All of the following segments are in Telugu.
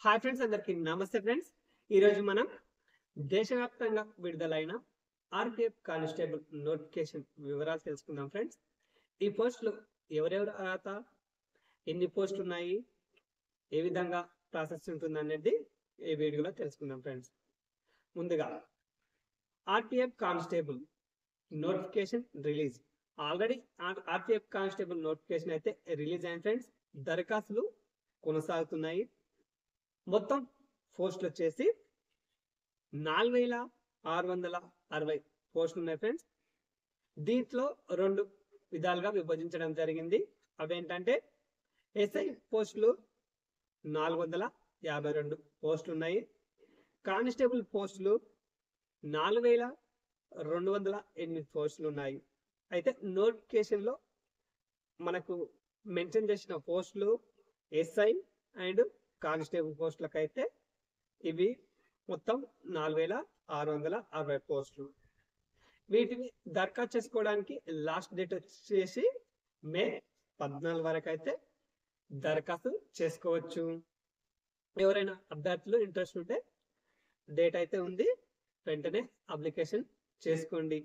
హాయ్ ఫ్రెండ్స్, అందరికి నమస్తే ఫ్రెండ్స్. ఈరోజు మనం దేశవ్యాప్తంగా విడుదలైన ఆర్పిఎఫ్ కానిస్టేబుల్ నోటిఫికేషన్ వివరాలు తెలుసుకుందాం ఫ్రెండ్స్. ఈ పోస్టులు ఎవరెవరు అర్హత, ఎన్ని పోస్టులు ఉన్నాయి, ఏ విధంగా ప్రాసెస్ ఉంటుంది అనేది ఈ వీడియోలో తెలుసుకుందాం ఫ్రెండ్స్. ముందుగా RPF constable notification release. Already RPF constable notification అయితే రిలీజ్ అయింది ఫ్రెండ్స్. దరఖాస్తులు కొనసాగుతున్నాయి. మొత్తం పోస్టులు వచ్చేసి 4660 పోస్టులు ఉన్నాయి ఫ్రెండ్స్. దీంట్లో రెండు విధాలుగా విభజించడం జరిగింది. అవేంటంటే ఎస్ఐ పోస్టులు 452 పోస్టులు ఉన్నాయి. కానిస్టేబుల్ పోస్టులు 4208 పోస్టులు ఉన్నాయి. అయితే నోటిఫికేషన్లో మనకు మెన్షన్ చేసిన పోస్టులు ఎస్ఐ అండ్ కానిస్టేబుల్ పోస్టులకు అయితే ఇవి మొత్తం 4660 పోస్టులు. వీటిని దరఖాస్తు చేసుకోవడానికి లాస్ట్ డేట్ వచ్చేసి మే 14 వరకు అయితే దరఖాస్తు చేసుకోవచ్చు. ఎవరైనా అభ్యర్థులు ఇంట్రెస్ట్ ఉంటే డేట్ అయితే ఉంది, వెంటనే అప్లికేషన్ చేసుకోండి.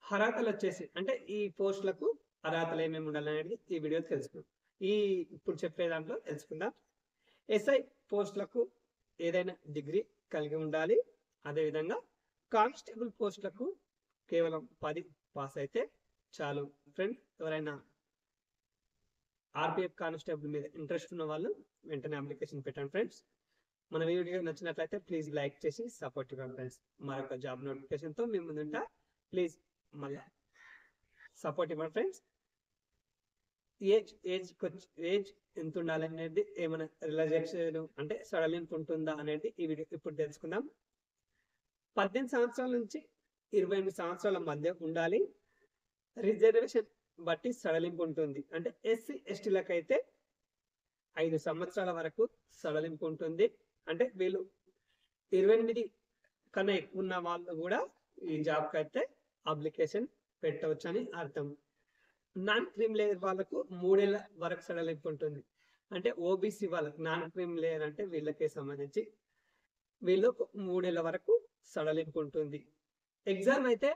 అర్హతలు వచ్చేసి అంటే ఈ పోస్టులకు అర్హతలు ఏమేమి ఉండాలనేది ఈ వీడియో తెలుసుకుందాం. ఇప్పుడు చెప్పే దాంట్లో తెలుసుకుందాం. ఎస్ఐ పోస్టులకు ఏదైనా డిగ్రీ కలిగి ఉండాలి. అదేవిధంగా కానిస్టేబుల్ పోస్టులకు కేవలం 10 పాస్ అయితే చాలు ఫ్రెండ్స్. ఎవరైనా ఆర్పిఎఫ్ కానిస్టేబుల్ మీద ఇంట్రెస్ట్ ఉన్న వాళ్ళు వెంటనే అప్లికేషన్ పెట్టండి ఫ్రెండ్స్. మన వీడియో నచ్చినట్లయితే ప్లీజ్ లైక్ చేసి సపోర్ట్ ఇవ్వండి ఫ్రెండ్స్. మరొక జాబ్ నోటిఫికేషన్తో మేము ముందుంటా. ప్లీజ్ మళ్ళీ సపోర్ట్ ఇవ్వండి ఫ్రెండ్స్. ఏజ్ ఎంత ఉండాలి అనేది, ఏమైనా రిలాక్సేషన్ అంటే సడలింపు ఉంటుందా అనేది ఈ వీడియో ఇప్పుడు తెలుసుకుందాం. 18 సంవత్సరాల నుంచి 28 సంవత్సరాల మధ్య ఉండాలి. రిజర్వేషన్ బట్టి సడలింపు ఉంటుంది. అంటే ఎస్సీ ఎస్టీలకు అయితే 5 సంవత్సరాల వరకు సడలింపు ఉంటుంది. అంటే వీళ్ళు 28 కన్నా ఎక్కువ ఉన్న వాళ్ళు కూడా ఈ జాబ్కి అయితే అప్లికేషన్ పెట్టవచ్చు అని అర్థం. నాన్ క్రీమ్ లేయర్ వాళ్ళకు 3 ఏళ్ల వరకు సడలింపు ఉంటుంది. అంటే ఓబీసీ వాళ్ళకు నాన్ క్రీమ్ లేయర్ అంటే వీళ్ళకే సంబంధించి వీళ్ళకు 3 ఏళ్ల వరకు సడలింపు ఉంటుంది. ఎగ్జామ్ అయితే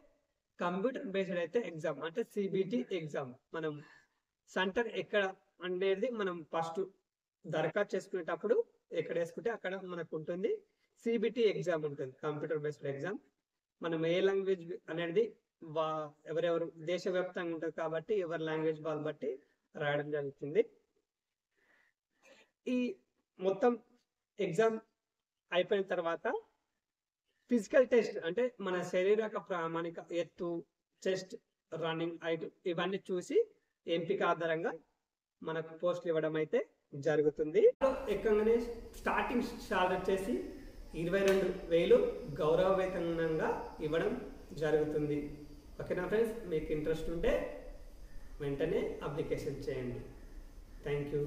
కంప్యూటర్ బేస్డ్ అయితే ఎగ్జామ్ అంటే సిబిటి ఎగ్జామ్. మనం సెంటర్ ఎక్కడ అనేది మనం ఫస్ట్ దరఖాస్తు చేసుకునేటప్పుడు ఎక్కడ వేసుకుంటే అక్కడ మనకు ఉంటుంది. సిబిటి ఎగ్జామ్ ఉంటుంది, కంప్యూటర్ బేస్డ్ ఎగ్జామ్. మనం ఏ లాంగ్వేజ్ అనేది ఎవరెవరు దేశవ్యాప్తంగా ఉంటుంది కాబట్టి ఎవరి లాంగ్వేజ్ వాళ్ళు బట్టి రాయడం జరుగుతుంది. ఈ మొత్తం ఎగ్జామ్ అయిపోయిన తర్వాత ఫిజికల్ టెస్ట్ అంటే మన శరీరక ప్రామాణిక ఎత్తు, చెస్ట్, రన్నింగ్, హైట్ ఇవన్నీ చూసి ఎంపిక ఆధారంగా మనకు పోస్టులు ఇవ్వడం అయితే జరుగుతుంది. ఎక్కువగానే స్టార్టింగ్ సాలరీ వచ్చేసి 22,000 గౌరవ వేతనంగా ఇవ్వడం జరుగుతుంది. ఓకేనా ఫ్రెండ్స్, మీకు ఇంట్రెస్ట్ ఉంటే వెంటనే అప్లికేషన్ చేయండి. Thank you.